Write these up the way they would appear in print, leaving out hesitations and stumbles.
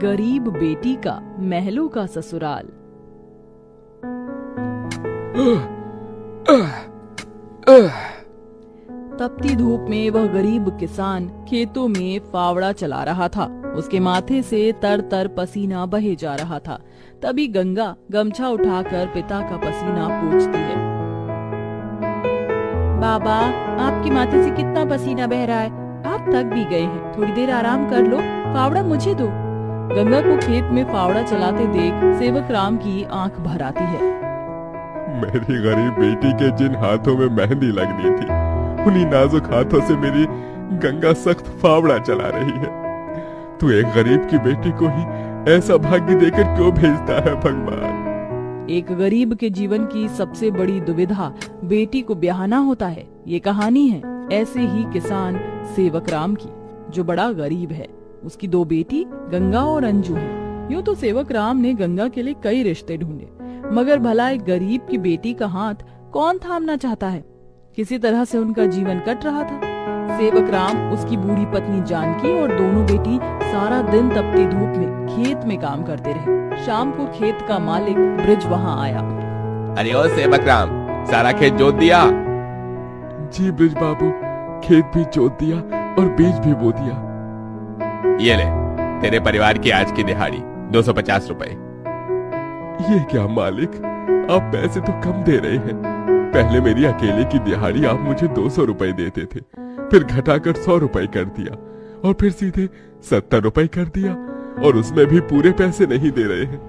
गरीब बेटी का महलों का ससुराल। तपती धूप में वह गरीब किसान खेतों में फावड़ा चला रहा था। उसके माथे से तर तर पसीना बहे जा रहा था। तभी गंगा गमछा उठाकर पिता का पसीना पोंछती है। बाबा, आपके माथे से कितना पसीना बह रहा है, आप थक भी गए हैं, थोड़ी देर आराम कर लो, फावड़ा मुझे दो। गंगा को खेत में फावड़ा चलाते देख सेवक राम की आंख भर आती है। मेरी गरीब बेटी के जिन हाथों में मेहंदी लगनी थी, उन्हीं नाजुक हाथों से मेरी गंगा सख्त फावड़ा चला रही है। तू एक गरीब की बेटी को ही ऐसा भाग्य देकर क्यों भेजता है भगवान? एक गरीब के जीवन की सबसे बड़ी दुविधा बेटी को ब्याहना होता है। ये कहानी है ऐसे ही किसान सेवक राम की, जो बड़ा गरीब है। उसकी दो बेटी गंगा और अंजू है। यूं तो सेवक राम ने गंगा के लिए कई रिश्ते ढूंढे, मगर भला एक गरीब की बेटी का हाथ कौन थामना चाहता है। किसी तरह से उनका जीवन कट रहा था। सेवक राम, उसकी बूढ़ी पत्नी जानकी और दोनों बेटी सारा दिन तपती धूप में खेत में काम करते रहे। शाम को खेत का मालिक ब्रिज वहाँ आया। अरे ओ सेवक राम, सारा खेत जोत दिया? जी ब्रिज बाबू, खेत भी जोत दिया और बीज भी बो दिया। ये ले, तेरे परिवार की आज की दिहाड़ी 250 रुपए। ये क्या मालिक, आप पैसे तो कम दे रहे हैं। पहले मेरी अकेले की दिहाड़ी आप मुझे 200 रुपए देते थे, फिर घटाकर 100 रुपए कर दिया और फिर सीधे 70 रुपए कर दिया, और उसमें भी पूरे पैसे नहीं दे रहे हैं।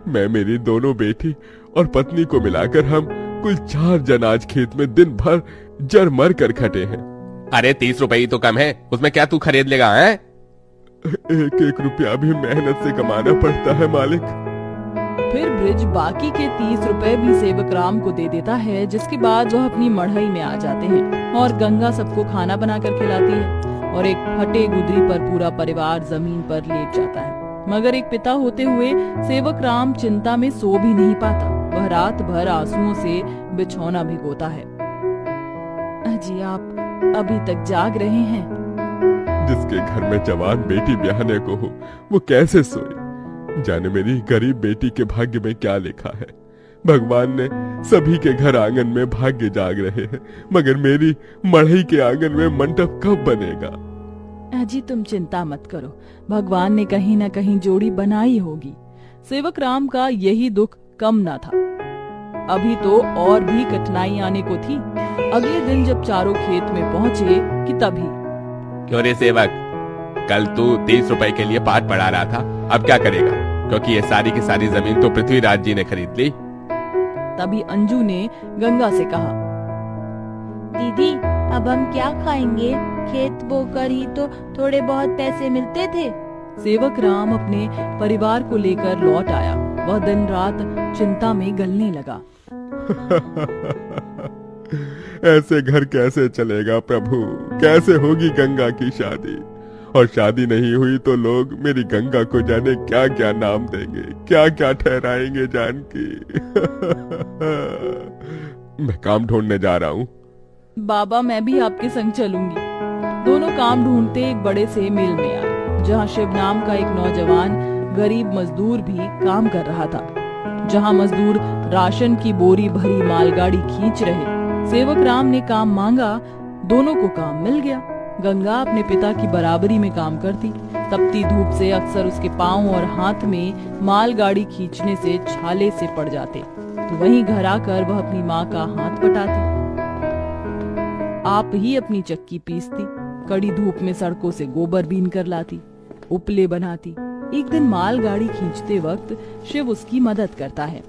मैं, मेरी दोनों बेटी और पत्नी को मिलाकर हम कुल 4 जन आज खेत में दिन भर जर मर कर खटे हैं। अरे 30 रुपए ही तो कम है, उसमें क्या तू खरीद लेगा? है एक एक रुपया भी मेहनत से कमाना पड़ता है मालिक। फिर ब्रिज बाकी के 30 रुपए भी सेवक राम को दे देता है, जिसके बाद वह अपनी मढ़ई में आ जाते हैं और गंगा सबको खाना बनाकर खिलाती है और एक फटे गुदरी पर पूरा परिवार जमीन पर लेट जाता है। मगर एक पिता होते हुए सेवक राम चिंता में सो भी नहीं पाता। वह रात भर आंसुओं से बिछौना भिगोता है। अजी, आप अभी तक जाग रहे हैं? जिसके घर में जवान बेटी ब्याहने को हो, वो कैसे सोए? जाने मेरी गरीब बेटी के भाग्य में क्या लिखा है। भगवान ने सभी के घर आंगन में भाग्य जाग रहे हैं, मगर मेरी मढ़ई के आंगन में मंडप कब बनेगा? अजी, तुम चिंता मत करो, भगवान ने कहीं न कहीं जोड़ी बनाई होगी। सेवक राम का यही दुख कम न था। अभी तो और भी कठिनाई आने को थी। अगले दिन जब चारों खेत में पहुँचे कि तभी। क्यों रे सेवक, कल तू 30 रुपए के लिए पाठ पढ़ा रहा था, अब क्या करेगा? क्योंकि ये सारी की सारी जमीन तो पृथ्वीराज जी ने खरीद ली। तभी अंजू ने गंगा से कहा, दीदी, अब हम क्या खाएंगे? खेत बोकर ही तो थोड़े बहुत पैसे मिलते थे। सेवक राम अपने परिवार को लेकर लौट आया। वह दिन रात चिंता में गलने लगा। ऐसे घर कैसे चलेगा प्रभु? कैसे होगी गंगा की शादी? और शादी नहीं हुई तो लोग मेरी गंगा को जाने क्या क्या नाम देंगे, क्या क्या ठहराएंगे जानकी। मैं काम ढूंढने जा रहा हूँ। बाबा, मैं भी आपके संग चलूंगी। दोनों काम ढूंढते एक बड़े से मिल में आए, जहाँ शिव नाम का एक नौजवान गरीब मजदूर भी काम कर रहा था। जहाँ मजदूर राशन की बोरी भरी मालगाड़ी खींच रहे। सेवक राम ने काम मांगा, दोनों को काम मिल गया। गंगा अपने पिता की बराबरी में काम करती। तपती धूप से अक्सर उसके पांव और हाथ में मालगाड़ी खींचने से छाले से पड़ जाते, तो वहीं घर आकर वह अपनी माँ का हाथ बटाती। आप ही अपनी चक्की पीसती, कड़ी धूप में सड़कों से गोबर बीन कर लाती, उपले बनाती। एक दिन मालगाड़ी खींचते वक्त शिव उसकी मदद करता है।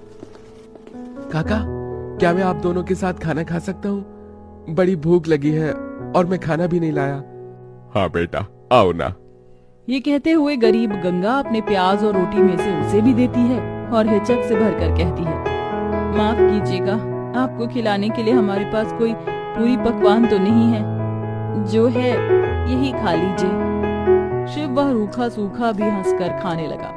काका, क्या मैं आप दोनों के साथ खाना खा सकता हूँ? बड़ी भूख लगी है और मैं खाना भी नहीं लाया। हाँ बेटा, आओ ना। ये कहते हुए गरीब गंगा अपने प्याज और रोटी में से उसे भी देती है और हिचक से भरकर कहती है, माफ कीजिएगा, आपको खिलाने के लिए हमारे पास कोई पूरी पकवान तो नहीं है, जो है यही खा लीजिए। शिव वह रूखा सूखा भी हंसकर खाने लगा।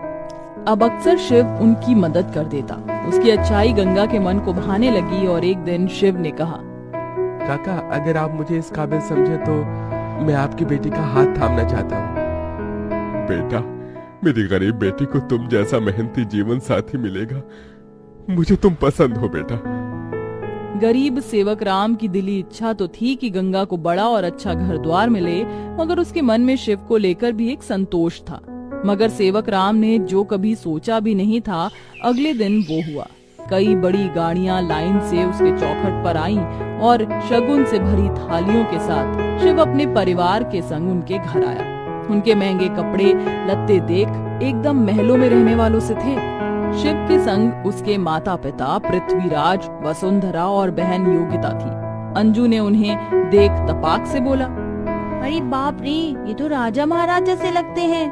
अब अक्सर शिव उनकी मदद कर देता। उसकी अच्छाई गंगा के मन को भाने लगी और एक दिन शिव ने कहा, काका, अगर आप मुझे इस काबिल समझे तो मैं आपकी बेटी का हाथ थामना चाहता हूँ। बेटा, मेरी गरीब बेटी को तुम जैसा मेहनती जीवन साथी मिलेगा। मुझे तुम पसंद हो बेटा। गरीब सेवक राम की दिली इच्छा तो थी कि गंगा को बड़ा और अच्छा घर द्वार मिले, मगर उसके मन में शिव को लेकर भी एक संतोष था। मगर सेवक राम ने जो कभी सोचा भी नहीं था, अगले दिन वो हुआ। कई बड़ी गाड़ियां लाइन से उसके चौखट पर आईं और शगुन से भरी थालियों के साथ शिव अपने परिवार के संग उनके घर आया। उनके महंगे कपड़े लत्ते देख एकदम महलों में रहने वालों से थे। शिव के संग उसके माता पिता पृथ्वीराज, वसुंधरा और बहन योगिता थी। अंजू ने उन्हें देख तपाक से बोला, अरे बाप रे, ये तो राजा महाराजा से लगते हैं।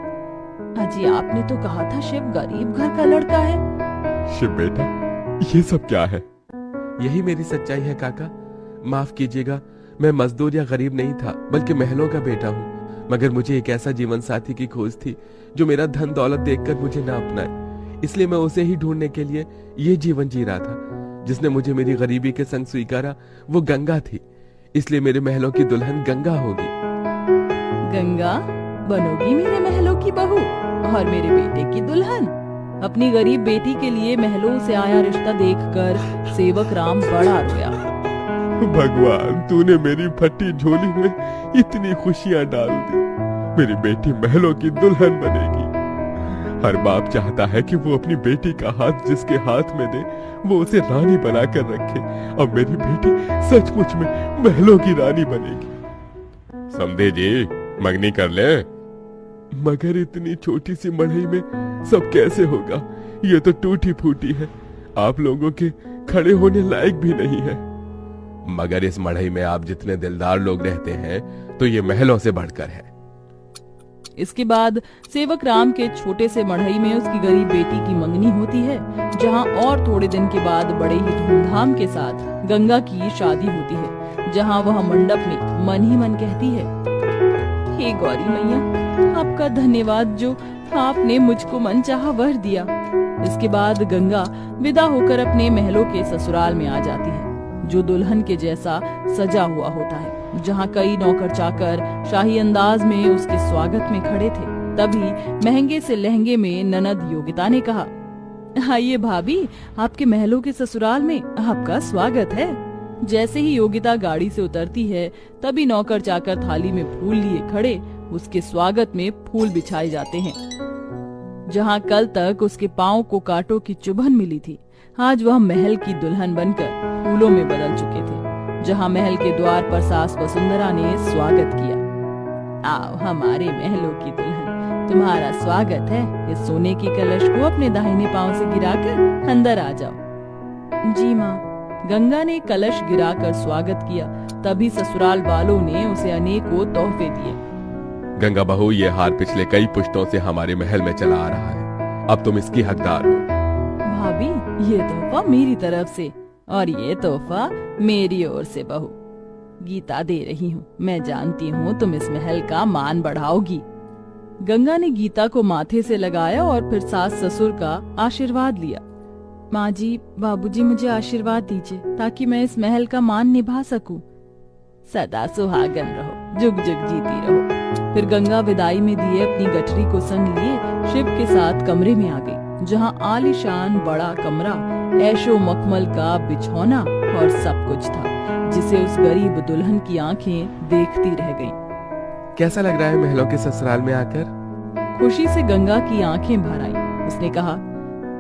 अजी आपने तो कहा था शिव गरीब घर का लड़का है। शिव बेटा, ये सब क्या है? यही मेरी सच्चाई है काका। माफ कीजिएगा, मैं मजदूर या गरीब नहीं था, बल्कि महलों का बेटा हूँ। मगर मुझे एक ऐसा जीवन साथी की खोज थी जो मेरा धन दौलत देखकर मुझे ना अपनाए, इसलिए मैं उसे ही ढूंढने के लिए ये जीवन जी रहा था। जिसने मुझे मेरी गरीबी के संग स्वीकारा वो गंगा थी, इसलिए मेरे महलों की दुल्हन गंगा होगी। गंगा बनोगी मेरे महलों की बहू और मेरे बेटे की दुल्हन। अपनी गरीब बेटी के लिए महलों से आया रिश्ता देखकर सेवक राम बड़ा रोया। भगवान, तूने मेरी फटी झोली में इतनी खुशियां डाल दी। मेरी बेटी महलों की दुल्हन बनेगी। हर बाप चाहता है कि वो अपनी बेटी का हाथ जिसके हाथ में दे वो उसे रानी बनाकर रखे। अब मेरी बेटी सचमुच में महलों की रानी बनेगी। समझे जी, मंगनी कर ले। मगर इतनी छोटी सी मढ़ई में सब कैसे होगा? ये तो टूटी फूटी है, आप लोगों के खड़े होने लायक भी नहीं है। मगर इस मढ़ई में आप जितने दिलदार लोग रहते हैं तो ये महलों से बढ़कर है। इसके बाद सेवक राम के छोटे से मढ़ई में उसकी गरीब बेटी की मंगनी होती है, जहां और थोड़े दिन के बाद बड़े ही धूमधाम के साथ गंगा की शादी होती है, जहां वह मंडप में मन ही मन कहती है, हे गौरी मैया, आपका धन्यवाद जो आपने मुझको मनचाहा वर दिया। इसके बाद गंगा विदा होकर अपने महलों के ससुराल में आ जाती है, जो दुल्हन के जैसा सजा हुआ होता है, जहाँ कई नौकर चाकर शाही अंदाज में उसके स्वागत में खड़े थे। तभी महंगे से लहंगे में ननद योगिता ने कहा, आइए भाभी, आपके महलों के ससुराल में आपका स्वागत है। जैसे ही योगिता गाड़ी से उतरती है, तभी नौकर चाकर थाली में फूल लिए खड़े उसके स्वागत में फूल बिछाए जाते हैं। जहाँ कल तक उसके पाँव को कांटों की चुभन मिली थी, आज वह महल की दुल्हन बनकर फूलों में बदल चुके थे। जहाँ महल के द्वार पर सास वसुंधरा ने स्वागत किया, आओ हमारे महलों की दुल्हन, तुम्हारा स्वागत है। इस सोने की कलश को अपने दाहिने पांव से गिराकर अंदर आ जाओ। जी माँ। गंगा ने कलश गिराकर स्वागत किया। तभी ससुराल वालों ने उसे अनेकों तोहफे दिए। गंगा बहू, ये हार पिछले कई पुश्तों से हमारे महल में चला आ रहा है, अब तुम इसकी हकदार हो। भाभी, ये तोहफा मेरी तरफ से और ये तोहफा मेरी ओर से बहू। गीता दे रही हूँ, मैं जानती हूँ तुम इस महल का मान बढ़ाओगी। गंगा ने गीता को माथे से लगाया और फिर सास ससुर का आशीर्वाद लिया। माँ जी, बाबूजी, मुझे आशीर्वाद दीजिए ताकि मैं इस महल का मान निभा सकूं। सदा सुहागन रहो, जुग जुग जीती रहो। फिर गंगा विदाई में दिए अपनी गठरी को संग लिए शिव के साथ कमरे में आ गई, जहाँ आलीशान बड़ा कमरा, ऐशो मखमल का बिछौना और सब कुछ था, जिसे उस गरीब दुल्हन की आंखें देखती रह गईं। कैसा लग रहा है महलों के ससुराल में आकर? खुशी से गंगा की आंखें भर आईं। उसने कहा,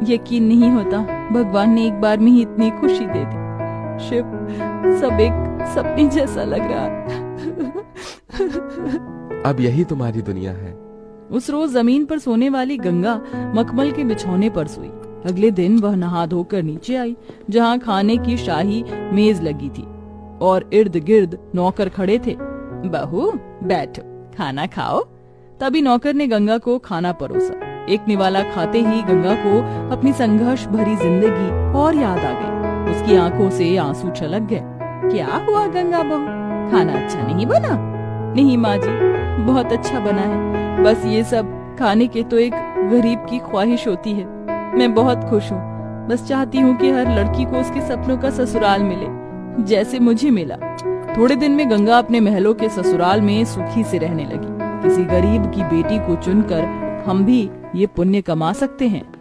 यकीन नहीं होता, भगवान ने एक बार में ही इतनी खुशी दे दी। शिव, सब एक सपने जैसा लग रहा है। अब यही तुम्हारी दुनिया है। उस रोज जमीन पर सोने वाली गंगा मखमल के बिछौने पर सोई। अगले दिन वह नहा धोकर नीचे आई, जहाँ खाने की शाही मेज लगी थी और इर्द गिर्द नौकर खड़े थे। बहू बैठो, खाना खाओ। तभी नौकर ने गंगा को खाना परोसा। एक निवाला खाते ही गंगा को अपनी संघर्ष भरी जिंदगी और याद आ गई। उसकी आंखों से आंसू छलक गए। क्या हुआ गंगा बहू, खाना अच्छा नहीं बना? नहीं माँ जी, बहुत अच्छा बना है, बस ये सब खाने के तो एक गरीब की ख्वाहिश होती है। मैं बहुत खुश हूँ, बस चाहती हूँ कि हर लड़की को उसके सपनों का ससुराल मिले, जैसे मुझे मिला। थोड़े दिन में गंगा अपने महलों के ससुराल में सुखी से रहने लगी। किसी गरीब की बेटी को चुनकर हम भी ये पुण्य कमा सकते हैं।